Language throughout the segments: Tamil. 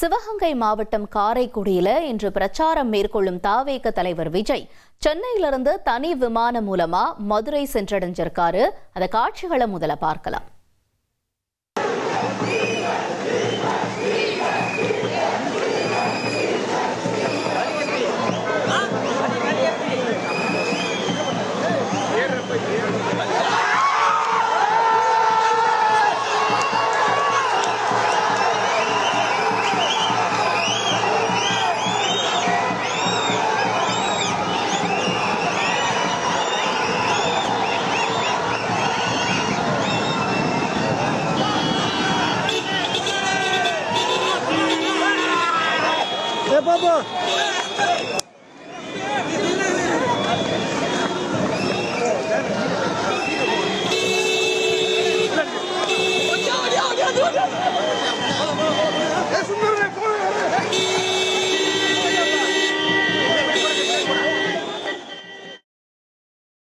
சிவகங்கை மாவட்டம் காரைக்குடியில இன்று பிரச்சாரம் மேற்கொள்ளும் தாவேக தலைவர் விஜய் சென்னையிலிருந்து தனி விமானம் மூலமா மதுரை சென்றடைஞ்சிருக்காரு. அந்த காட்சிகளை முதல்ல பார்க்கலாம். Baba.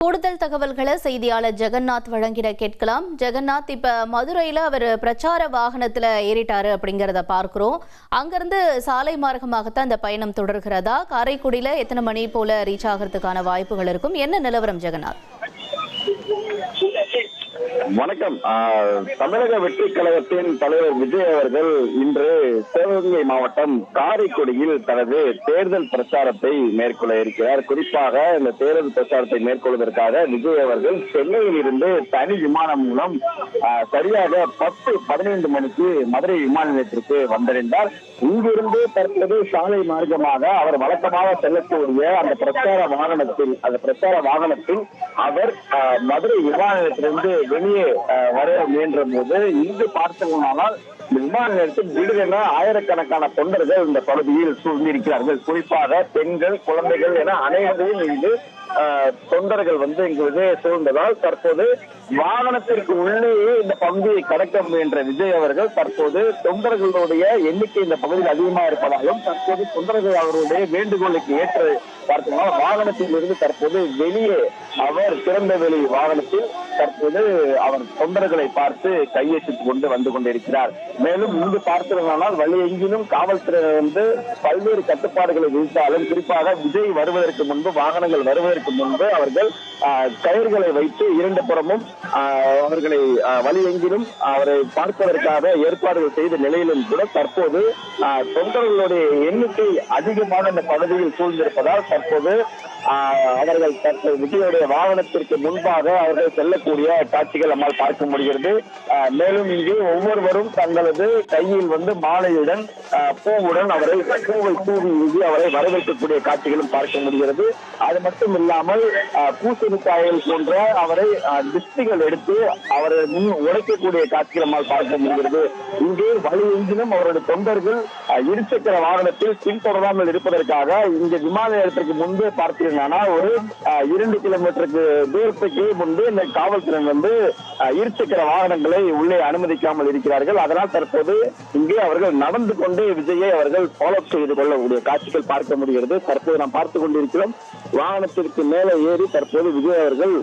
கூடுதல் தகவல்களை செய்தியாளர் ஜெகநாத் வழங்கிட கேட்கலாம். ஜெகநாத், இப்ப மதுரையில அவர் பிரச்சார வாகனத்துல ஏறிட்டாரு அப்படிங்கறத பார்க்கிறோம். அங்கிருந்து சாலை மார்க்கமாகத்தான் இந்த பயணம் தொடர்கிறதா? காரைக்குடியில எத்தனை மணி போல ரீச் ஆகிறதுக்கான வாய்ப்புகள் இருக்கும்? என்ன நிலவரம் ஜெகநாத்? வணக்கம். தமிழக வெற்றி கழகத்தின் தலைவர் விஜய் அவர்கள் இன்று சிவகங்கை மாவட்டம் காரைக்குடியில் தனது தேர்தல் பிரச்சாரத்தை மேற்கொள்ள இருக்கிறார். குறிப்பாக இந்த தேர்தல் பிரச்சாரத்தை மேற்கொள்வதற்காக விஜய் அவர்கள் சென்னையில் இருந்து தனி விமானம் மூலம் சரியாக 10-15 மணிக்கு மதுரை விமான நிலையத்திற்கு வந்தடைந்தார். இங்கிருந்து தற்போது சாலை மார்க்கமாக அவர் வழக்கமாக செல்லக்கூடிய அந்த பிரச்சார வாகனத்தில் அவர் மதுரை விமான நிலையத்திலிருந்து வெளியே வர முயன்ற போது இங்கு பார்த்தோம்னால் விமான நிலையத்தில் திடீரென ஆயிரக்கணக்கான தொண்டர்கள் இந்த பகுதியில் சூழ்ந்திருக்கிறார்கள். குறிப்பாக பெண்கள், குழந்தைகள் என அனைவரையும் இங்கு தொண்டர்கள் இங்கு சூழ்ந்ததால் தற்போது வாகனத்திற்கு உள்ளேயே இந்த பகுதியை கடக்க முயன்ற விஜய் அவர்கள் தற்போது தொண்டர்களுடைய எண்ணிக்கை இந்த பகுதியில் அதிகமாக இருப்பதாலும் தற்போது தொண்டர்கள் அவருடைய வேண்டுகோளுக்கு ஏற்ற பார்த்தோம்னா வாகனத்தில் இருந்து தற்போது வெளியே அவர் திறந்த வெளி வாகனத்தில் தற்போது அவர் தொண்டர்களை பார்த்து கையெழுத்திட்டுக் கொண்டு வந்து கொண்டிருக்கிறார். மேலும் இங்கு பார்த்தோம்னால் வழி எங்கிலும் காவல்துறையினர் பல்வேறு கட்டுப்பாடுகளை விதித்தாலும் குறிப்பாக விஜய் வருவதற்கு முன்பு, வாகனங்கள் வருவதற்கு முன்பு அவர்கள் கயிர்களை வைத்து இரண்டு புறமும் அவர்களை வழி எங்கிலும் அவரை பார்ப்பதற்காக ஏற்பாடுகள் செய்த நிலையிலும் கூட தற்போது தொண்டர்களுடைய எண்ணிக்கை அதிகமான இந்த பகுதியில் சூழ்ந்திருப்பதால் தற்போது அவர்கள் தற்போது விஜயுடைய வாகனத்திற்கு முன்பாக அவர்கள் செல்லக்கூடிய காட்சிகள் நம்மால் பார்க்க முடிகிறது. மேலும் இங்கு ஒவ்வொருவரும் தங்களது கையில் மாலையுடன் பூவுடன் பூவை தூவி அவரை வரவேற்கக்கூடிய காட்சிகளும் பார்க்க முடிகிறது. அது மட்டும் இல்லாமல் பூசணிக்காயல் போன்ற அவரை டிஸ்டிகள் எடுத்து அவரை முன் உடைக்கக்கூடிய காட்சிகள் நம்மால் பார்க்க முடிகிறது. இங்கே வழி எங்கிலும் அவருடைய தொண்டர்கள் இருசக்கர வாகனத்தில் பின்தொடராமல் இருப்பதற்காக இங்க விமான நிலையத்திற்கு முன்பு பார்த்தீங்கன்னா ஒரு 2 கிலோமீட்டருக்கு தூரத்துக்கு முன்பு இந்த காவல்துறையினர் இருசக்கர வாகனங்களை உள்ளே அனுமதிக்காமல் இருக்கிறார்கள். அதனால் தற்போது இங்கே அவர்கள் நடந்து கொண்டு விஜயை அவர்கள் ஃபாலோ செய்து கொள்ளக்கூடிய காட்சிகள் பார்க்க முடிகிறது. தற்போது நாம் பார்த்துக் கொண்டிருக்கிறோம். வாகனத்திற்கு மேலே ஏறி தற்போது விஜய் அவர்கள்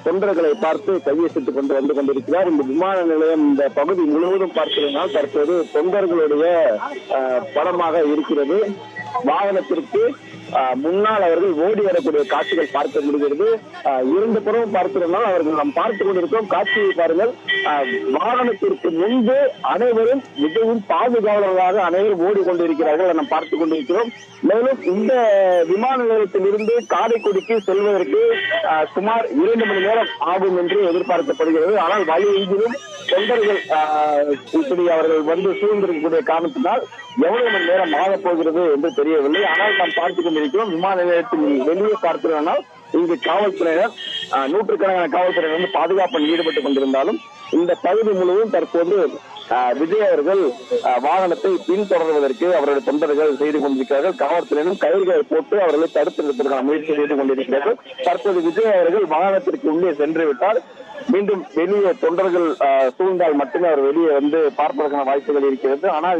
தொண்டர்களை பார்த்து கையெழுத்திட்டுக் கொண்டு வந்து கொண்டிருக்கிறார். இந்த விமான நிலையம் இந்த பகுதி முழுவதும் பார்க்கிறதுனால் தற்போது தொண்டர்களுடைய படமாக இருக்கிறது. வாகனத்திற்கு முன்னால் அவர்கள் ஓடி வரக்கூடிய காட்சிகள் பார்க்க முடிகிறது. இரண்டு புறமும் பார்க்கிறதுனால் அவர்கள் நாம் பார்த்துக் கொண்டிருக்கிறோம். காட்சியை பாருங்கள். வாகனத்திற்கு முன்பு அனைவரும் மிகவும் பாதுகாவலர்களாக அனைவரும் ஓடிக்கொண்டிருக்கிறார்கள் நாம் பார்த்துக் கொண்டிருக்கிறோம். மேலும் இந்த விமான நிலையத்தில் இருந்து காரைக்குடிக்கு செல்வதற்கு சுமார் 2 மணி நேரம் ஆகும் என்று எதிர்பார்க்கப்படுகிறது. ஆனால் வழி எங்கிலும் தொண்டர்கள் இப்படி அவர்கள் சூழ்ந்திருக்கக்கூடிய காரணத்தினால் எவ்வளவு மணி நேரம் ஆகப் போகிறது என்று தெரியவில்லை. ஆனால் நாம் பார்த்துக் கொண்டிருக்கிறோம். விமான நிலையத்தில் வெளியே பார்க்கிறோம்னால் இங்கு காவல்துறையினர் நூற்றுக்கணக்கான காவல்துறையினர் பாதுகாப்பில் ஈடுபட்டுக் கொண்டிருந்தாலும் இந்த பகுதி முழுவதும் தற்போது விஜய் அவர்கள் வாகனத்தை பின்தொடர்வதற்கு அவருடைய தொண்டர்கள் செய்து கொண்டிருக்கிறார்கள். காவல்துறையினரும் கயிர்களை போட்டு அவர்களை தடுத்து நிறுத்துவதற்கான முயற்சி செய்து கொண்டிருக்கிறார்கள். தற்போது விஜய் அவர்கள் வாகனத்திற்கு உள்ளே சென்று விட்டால் மீண்டும் வெளியே தொண்டர்கள் சூழ்ந்தால் மட்டுமே அவர் வெளியே வந்து பார்ப்பதற்கான வாய்ப்புகள் இருக்கிறது. ஆனால்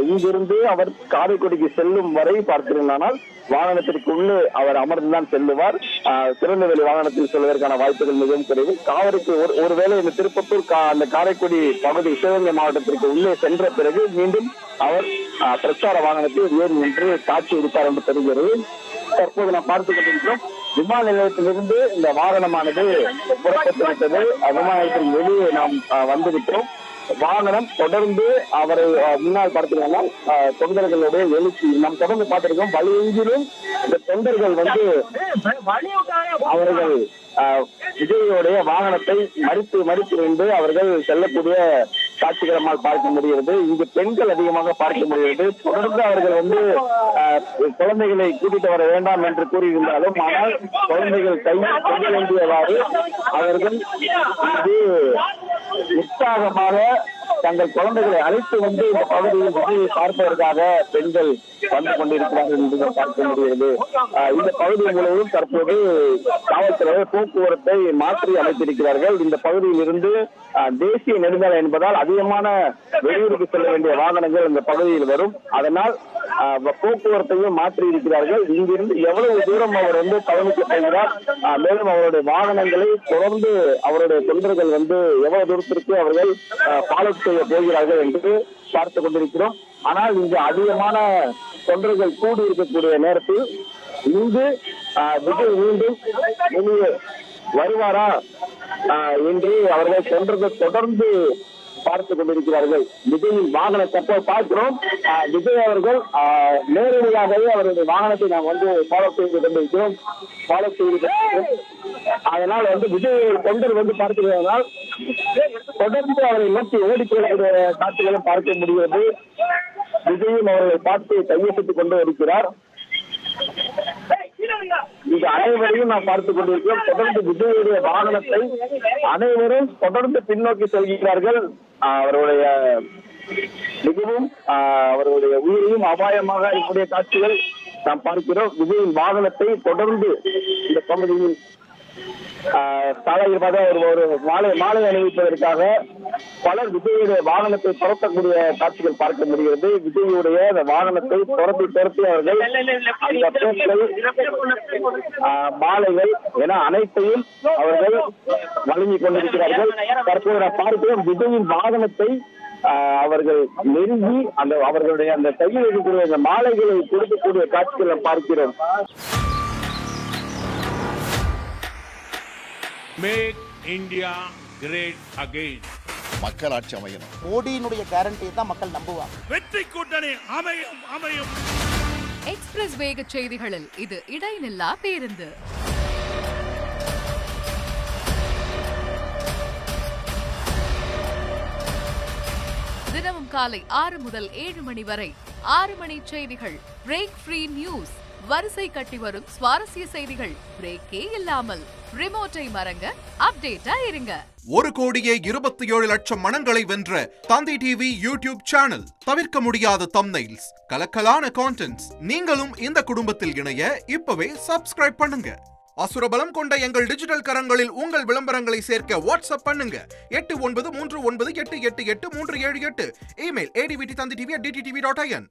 இங்கிருந்து அவர் காரைக்குடிக்கு செல்லும் வரை பார்த்திருந்தால் வாகனத்திற்கு உள்ளே அவர் அமர்ந்துதான் செல்லுவார். திறந்தவெளி வாகனத்தில் செல்வதற்கான வாய்ப்புகள் மிகவும் குறைவு. காவிரிக்கு ஒருவேளை இந்த திருப்பத்தூர் அந்த காரைக்குடி பகுதி சிவகங்கை மாவட்டத்திற்கு உள்ளே சென்ற பிறகு மீண்டும் அவர் பிரச்சார வாகனத்தில் ஏறி நின்று காட்சி அளிப்பார் என்று தெரிகிறது. தற்போது நாம் பார்த்துக் கொண்டிருக்கிறோம், விமான நிலையத்திலிருந்து இந்த வாகனமானது புறப்பட்டுவிட்டது. விமான நிலையத்தின் வெளியே நாம் வந்துவிட்டோம். வாகனம் தொடர்ந்து அவரை முன்னால் பார்த்தீங்கன்னா தொண்டர்களுடைய எழுச்சி நாம் தொடர்ந்து பார்த்திருக்கோம். வழியெங்கிலும் இந்த தொண்டர்கள் வந்து அவர்கள் விஜயோடைய வாகனத்தை மறித்து நின்று அவர்கள் செல்லக்கூடிய காட்சிகளை நம்மால் பார்க்க முடிகிறது. இங்கு பெண்கள் அதிகமாக பார்க்க முடிகிறது. தொடர்ந்து அவர்கள் வந்து குழந்தைகளை கூட்டிட்டு வர வேண்டாம் என்று கூறியிருந்தாலும், ஆனால் குழந்தைகள் கையில் கொள்ள வேண்டியவாறு அவர்கள் இது உற்சாகமாக தங்கள் குழந்தைகளை அழைத்து வந்து இந்த பகுதியில் விஜயை பார்ப்பதற்காக பெண்கள் வந்து கொண்டிருக்கிறார்கள் என்று பார்க்க முடிகிறது. இந்த பகுதி முழுவதும் தற்போது காவல்துறை போக்குவரத்தை மாற்றி அமைத்திருக்கிறார்கள். இந்த பகுதியில் இருந்து தேசிய நெடுஞ்சாலை என்பதால் அதிகமான வெளியூருக்கு செல்ல வேண்டிய வாகனங்கள் இந்த பகுதியில் வரும். அதனால் போக்குவரத்தையும் மாற்றி இருக்கிறார்கள். இங்கிருந்து எவ்வளவு தூரம் அவர் வந்து பயணிக்க போகிறார், மேலும் அவருடைய வாகனங்களை தொடர்ந்து அவருடைய தொண்டர்கள் வந்து எவ்வளவு தூரத்திற்கு அவர்கள் ஃபாலோ செய்ய போகிறார்கள் என்று பார்த்துக் கொண்டிருக்கிறோம். ஆனால் இங்கு அதிகமான தொண்டர்கள் கூடி இருக்கக்கூடிய நேரத்தில் இங்கு விஜய் மீண்டும் வெளியே வருவாரா என்று அவர்கள் தொண்டர்கள் தொடர்ந்து பார்த்துக் கொண்டிருக்கிறார்கள். விஜயின் வாகனத்தை பார்க்கிறோம். விஜய் அவர்கள் நேரடியாகவே அவருடைய வாகனத்தை நாம் வந்து ஃபாலோ செய்து கொண்டிருக்கிறோம். அதனால் வந்து விஜய் தொண்டர் வந்து பார்க்கிறதால் தொடர்ந்து அவரை நோக்கி ஓடிக்கொள்ளக்கூடிய காட்சிகளும் பார்க்க முடிகிறது. விஜயும் அவர்களை பார்த்து கையெழுத்திட்டுக் கொண்டு இருக்கிறார். இது அனைவரையும் நாம் பார்த்துக் கொண்டிருக்கிறோம். தொடர்ந்து விஜயுடைய வாகனத்தை அனைவரும் தொடர்ந்து பின்னோக்கி செல்கிறார்கள். அவருடைய மிகவும் அவருடைய உயிரையும் அபாயமாக இருக்கக்கூடிய காட்சிகள் நாம் பார்க்கிறோம். விஜயின் வாகனத்தை தொடர்ந்து இந்த பகுதியில் சாலையில் ஒரு மாலை அணிவிப்பதற்காக பலர் விஜயுடைய வாகனத்தை துரத்தக்கூடிய காட்சிகள் பார்க்க முடிகிறது. விஜயுடைய அந்த வாகனத்தை துரத்தி அவர்கள் மாலைகள் என அனைத்தையும் அவர்கள் வழங்கிக் கொண்டிருக்கிறார்கள். தற்போது பார்க்கிறோம், விஜயின் வாகனத்தை அவர்கள் நெருங்கி அவர்களுடைய அந்த கையில் இருக்கக்கூடிய அந்த மாலைகளை கொடுக்கக்கூடிய காட்சிகளை பார்க்கிறோம். Make India great again. மக்கள் ஆட்சி அமையணும். மோடியினுடைய கேரண்டியை தான் மக்கள் நம்புவாங்க. வெற்றி கூட்டணி அமையும். எக்ஸ்பிரஸ் வேக செய்திகளில் இது இடைநில்லா பேருந்து. தினமும் காலை 6 முதல் 7 மணி வரை 6 மணி செய்திகள். Break free news. வரிசை கட்டி வரும் சுவாரஸ்ய செய்திகள் பிரேக்கே இல்லாமல். ரிமோட்டை மறங்க, அப்டேட்டா இருங்க. 1,27,00,000 மனங்களை வென்ற தந்தி டிவி யூடியூப் சேனல். தவிர்க்க முடியாத தம்ப்நெயில்ஸ், கலக்கலான கான்டென்ட்ஸ். நீங்களும் இந்த குடும்பத்தில் இணைய இப்பவே சப்ஸ்கிரைப் பண்ணுங்க. அசுரபலம் கொண்ட எங்கள் டிஜிட்டல் கரங்களில் உங்கள் விளம்பரங்களை சேர்க்க வாட்ஸ்அப் பண்ணுங்க. 8939888378. Email advtthanditv@dttv.in.